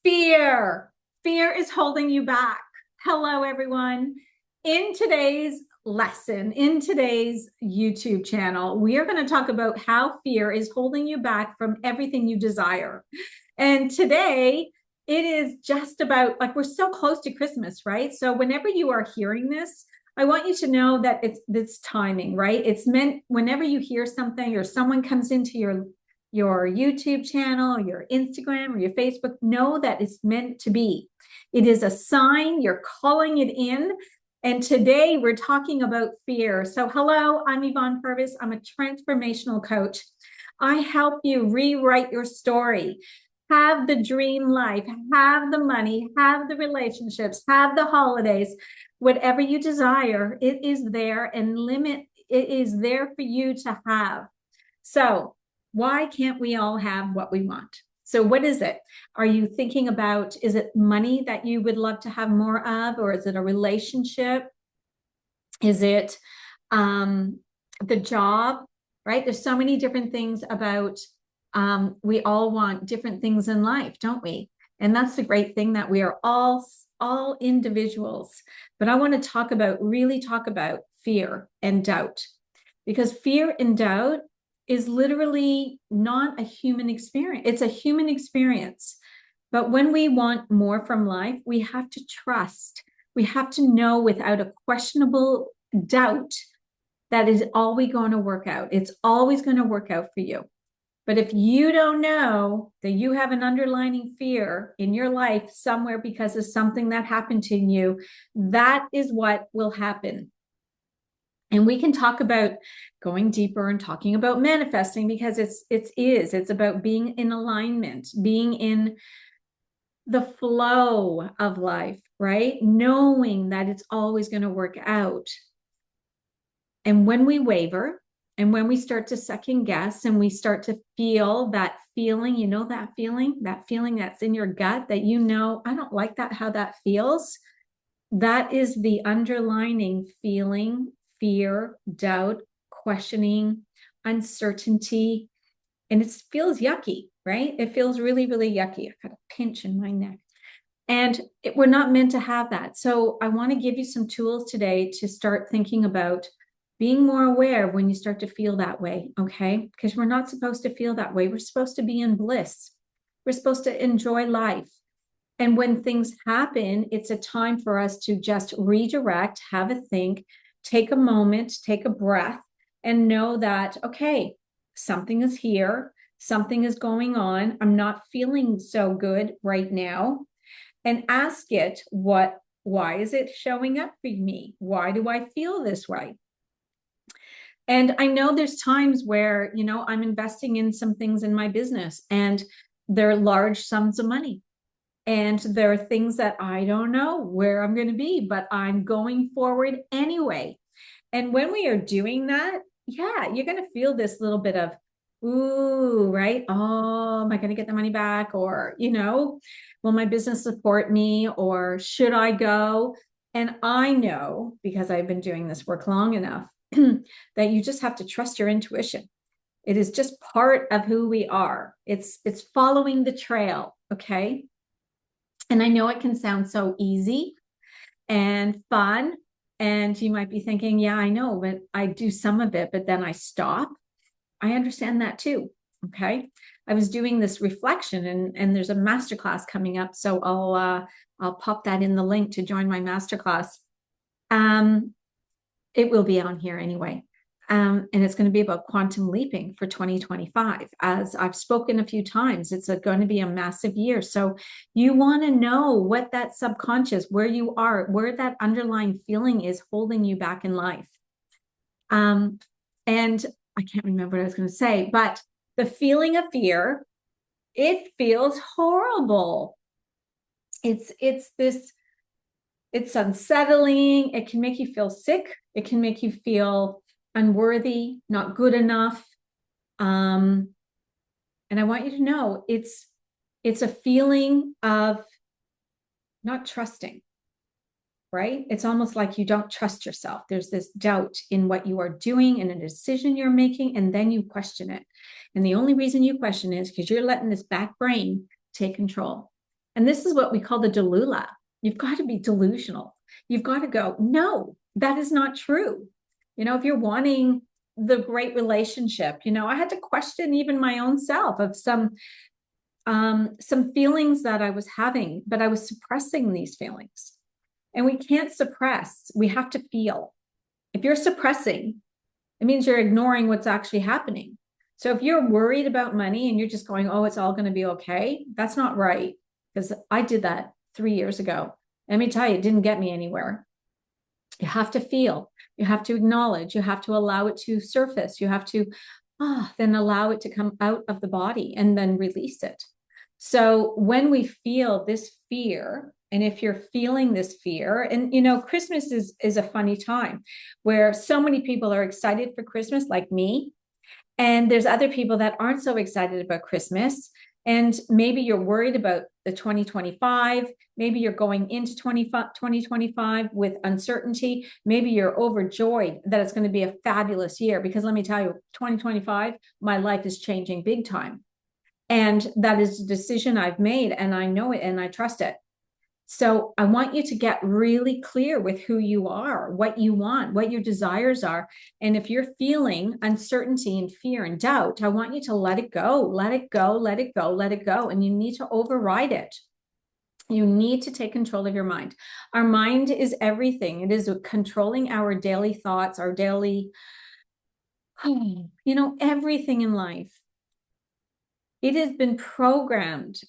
Fear. Fear is holding you back. Hello, everyone. In today's lesson, in today's YouTube channel, we are going to talk about how fear is holding you back from everything you desire. And today, it is just about, like, we're so close to Christmas, right? So whenever you are hearing this, I want you to know that it's timing, right? It's meant whenever you hear something or someone comes into your YouTube channel, your Instagram, or your Facebook, know that it's meant to be. It is a sign, you're calling it in. And today we're talking about fear. So hello, I'm Yvonne Purvis. I'm a transformational coach. I help you rewrite your story, have the dream life, have the money, have the relationships, have the holidays, whatever you desire, it is there, and it is there for you to have. So why can't we all have what we want? So what is it? Are you thinking about, is it money that you would love to have more of, or is it a relationship? Is it the job, right? There's so many different things about, we all want different things in life, don't we? And that's the great thing, that we are all individuals. But I want to really talk about fear and doubt, because fear and doubt is literally not a human experience. It's a human experience. But when we want more from life, we have to trust. We have to know without a questionable doubt that is always going to work out. It's always going to work out for you. But if you don't know that you have an underlying fear in your life somewhere because of something that happened to you, that is what will happen. And we can talk about going deeper and talking about manifesting, because it's about being in alignment, being in the flow of life, right? Knowing that it's always going to work out. And when we waver and when we start to second guess and we start to feel that feeling, that feeling that's in your gut that, I don't like that, how that feels. That is the underlying feeling, fear, doubt, questioning, uncertainty. And it feels yucky, right? It feels really, really yucky. I've got a pinch in my neck. And we're not meant to have that. So I want to give you some tools today to start thinking about being more aware when you start to feel that way, okay? Because we're not supposed to feel that way. We're supposed to be in bliss. We're supposed to enjoy life. And when things happen, it's a time for us to just redirect, have a think, take a moment, take a breath, and know that, okay, something is here, something is going on. I'm not feeling so good right now. And ask it, why is it showing up for me? Why do I feel this way? And I know there's times where, I'm investing in some things in my business and they're large sums of money. And there are things that I don't know where I'm going to be, but I'm going forward anyway. And when we are doing that, yeah, you're going to feel this little bit of, ooh, right? Oh, am I going to get the money back? Or, will my business support me? Or should I go? And I know, because I've been doing this work long enough, that you just have to trust your intuition. It is just part of who we are. It's following the trail, okay? And I know it can sound so easy and fun. And you might be thinking, yeah, I know, but I do some of it, but then I stop. I understand that too. Okay. I was doing this reflection and there's a masterclass coming up. So I'll pop that in the link to join my masterclass. It will be on here anyway. And it's going to be about quantum leaping for 2025. As I've spoken a few times, it's going to be a massive year. So you want to know what that subconscious, where you are, where that underlying feeling is holding you back in life. And I can't remember what I was going to say, but the feeling of fear, it feels horrible. It's unsettling. It can make you feel sick. It can make you feel unworthy, not good enough. And I want you to know it's a feeling of not trusting, right? It's almost like you don't trust yourself. There's this doubt in what you are doing and a decision you're making, and then you question it. And the only reason you question it is because you're letting this back brain take control. And this is what we call the delula. You've got to be delusional. You've got to go, no, that is not true. If you're wanting the great relationship, I had to question even my own self of some feelings that I was having, but I was suppressing these feelings. And we can't suppress, we have to feel. If you're suppressing, it means you're ignoring what's actually happening. So if you're worried about money and you're just going, oh, it's all going to be okay, that's not right. Because I did that 3 years ago. Let me tell you, it didn't get me anywhere. You have to feel, you have to acknowledge, you have to allow it to surface, you have to then allow it to come out of the body and then release it. So when we feel this fear, and if you're feeling this fear, and Christmas is a funny time where so many people are excited for Christmas, like me, and there's other people that aren't so excited about Christmas. And maybe you're worried about the 2025. Maybe you're going into 2025 with uncertainty. Maybe you're overjoyed that it's going to be a fabulous year, because let me tell you, 2025, my life is changing big time. And that is a decision I've made, and I know it and I trust it. So I want you to get really clear with who you are, what you want, what your desires are. And if you're feeling uncertainty and fear and doubt, I want you to let it go, let it go, let it go, let it go. And you need to override it. You need to take control of your mind. Our mind is everything. It is controlling our daily thoughts, our daily, everything in life. It has been programmed.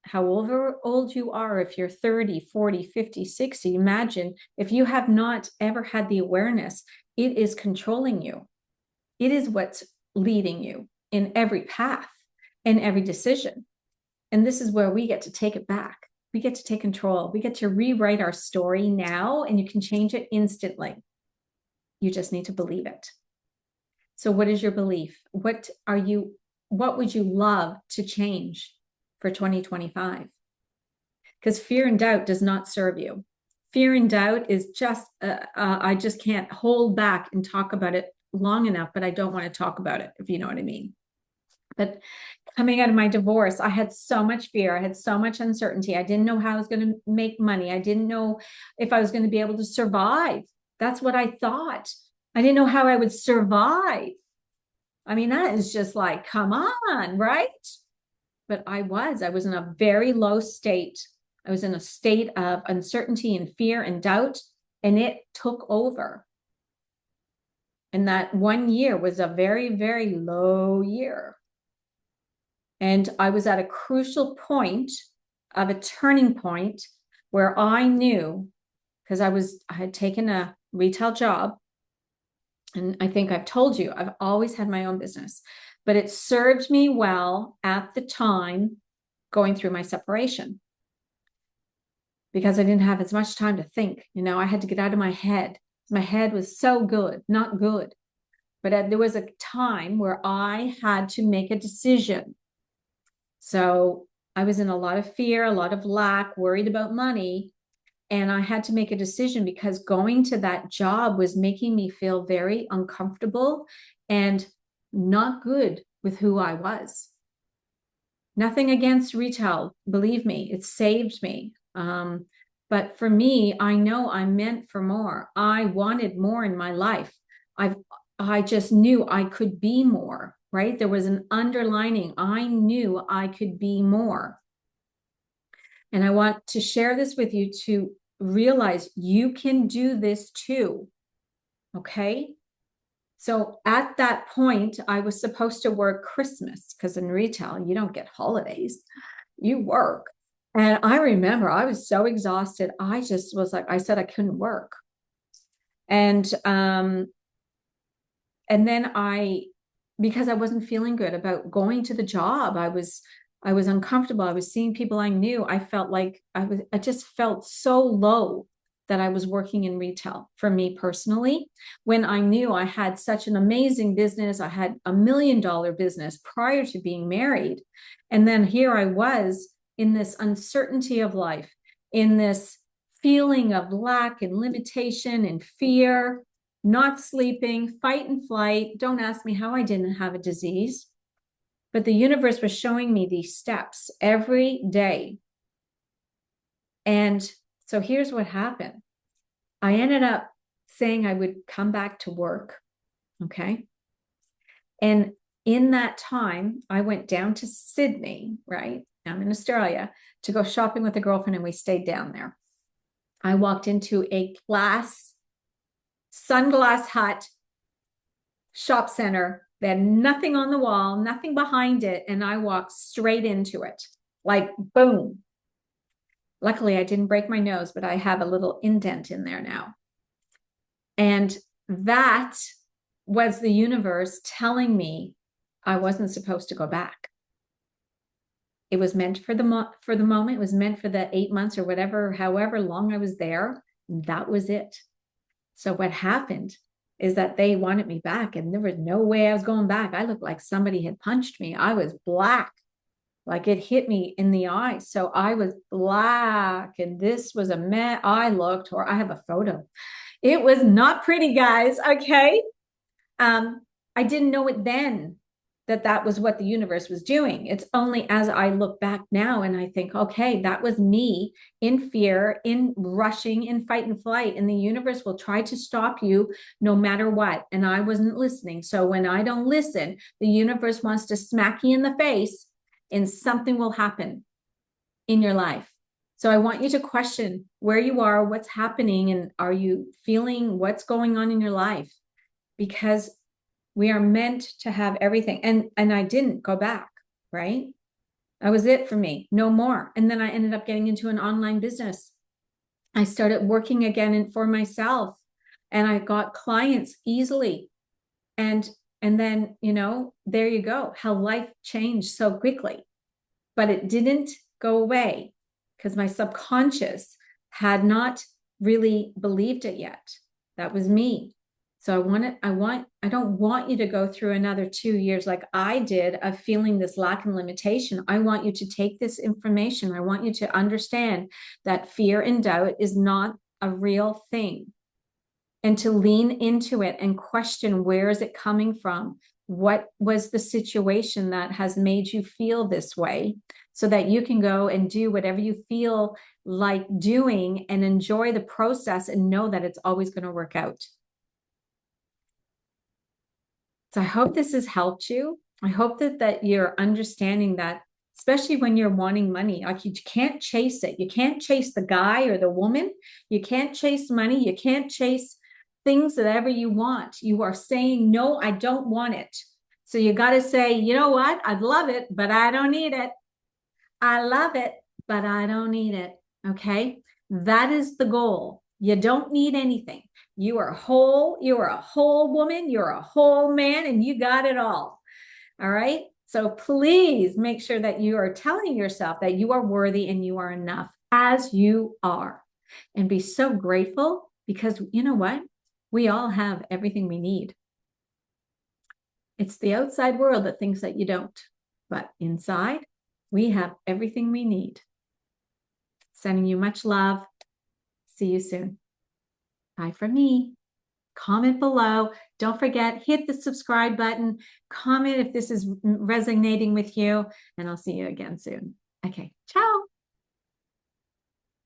However old you are, if you're 30, 40, 50, 60, imagine if you have not ever had the awareness, it is controlling you. It is what's leading you in every path and every decision. And this is where we get to take it back. We get to take control. We get to rewrite our story now, and you can change it instantly. You just need to believe it. So what is your belief? What would you love to change for 2025? Because fear and doubt does not serve you. Fear and doubt is just, I just can't hold back and talk about it long enough, but I don't want to talk about it, if you know what I mean. But coming out of my divorce, I had so much fear. I had so much uncertainty. I didn't know how I was going to make money. I didn't know if I was going to be able to survive. That's what I thought. I didn't know how I would survive. I mean, that is just like, come on, right? But I was in a very low state. I was in a state of uncertainty and fear and doubt, and it took over. And that 1 year was a very, very low year. And I was at a crucial point of a turning point where I knew, because I had taken a retail job. And I think I've told you, I've always had my own business, but it served me well at the time going through my separation, because I didn't have as much time to think. I had to get out of my head. My head was so not good. But there was a time where I had to make a decision. So I was in a lot of fear, a lot of lack, worried about money. And I had to make a decision, because going to that job was making me feel very uncomfortable and not good with who I was. Nothing against retail. Believe me, it saved me. But for me, I know I'm meant for more. I wanted more in my life. I just knew I could be more, right? There was an underlining. I knew I could be more. And I want to share this with you to realize you can do this too. Okay. So at that point, I was supposed to work Christmas, because in retail, you don't get holidays, you work. And I remember I was so exhausted. I just was like, I said I couldn't work. And then because I wasn't feeling good about going to the job, I was uncomfortable. I was seeing people I knew. I felt like I just felt so low that I was working in retail for me personally, when I knew I had such an amazing business. I had $1 million business prior to being married. And then here I was in this uncertainty of life, in this feeling of lack and limitation and fear, not sleeping, fight and flight. Don't ask me how I didn't have a disease. But the universe was showing me these steps every day. And so here's what happened. I ended up saying I would come back to work. Okay. And in that time, I went down to Sydney, right? I'm in Australia, to go shopping with a girlfriend, and we stayed down there. I walked into a sunglass hut shop center. They had nothing on the wall, nothing behind it. And I walked straight into it, like boom. Luckily, I didn't break my nose, but I have a little indent in there now. And that was the universe telling me I wasn't supposed to go back. It was meant for the moment. It was meant for the 8 months or whatever, however long I was there. That was it. So what happened is that they wanted me back, and there was no way I was going back. I looked like somebody had punched me. I was black, like it hit me in the eye. So I was black, and this was a mess. I looked, or I have a photo. It was not pretty, guys. Okay. I didn't know it then that was what the universe was doing. It's only as I look back now and I think, okay, that was me in fear, in rushing, in fight and flight. And the universe will try to stop you no matter what. And I wasn't listening. So when I don't listen, the universe wants to smack you in the face, and something will happen in your life. So I want you to question where you are, what's happening, and are you feeling what's going on in your life? Because we are meant to have everything. And I didn't go back, right? That was it for me, no more. And then I ended up getting into an online business. I started working again for myself, and I got clients easily. And then, there you go, how life changed so quickly. But it didn't go away because my subconscious had not really believed it yet. That was me. So I don't want you to go through another 2 years like I did of feeling this lack and limitation. I want you to take this information. I want you to understand that fear and doubt is not a real thing, and to lean into it and question, where is it coming from? What was the situation that has made you feel this way, so that you can go and do whatever you feel like doing and enjoy the process and know that it's always going to work out. So I hope this has helped you. I hope that you're understanding that, especially when you're wanting money, like you can't chase it. You can't chase the guy or the woman. You can't chase money. You can't chase things that ever you want. You are saying, no, I don't want it. So you got to say, you know what? I'd love it, but I don't need it. I love it, but I don't need it. Okay. That is the goal. You don't need anything. You are whole. You are a whole woman. You're a whole man, and you got it all. All right. So please make sure that you are telling yourself that you are worthy and you are enough as you are, and be so grateful, because you know what? We all have everything we need. It's the outside world that thinks that you don't, but inside we have everything we need. Sending you much love. See you soon. Bye from me. Comment below. Don't forget, hit the subscribe button. Comment if this is resonating with you, and I'll see you again soon. Okay, ciao.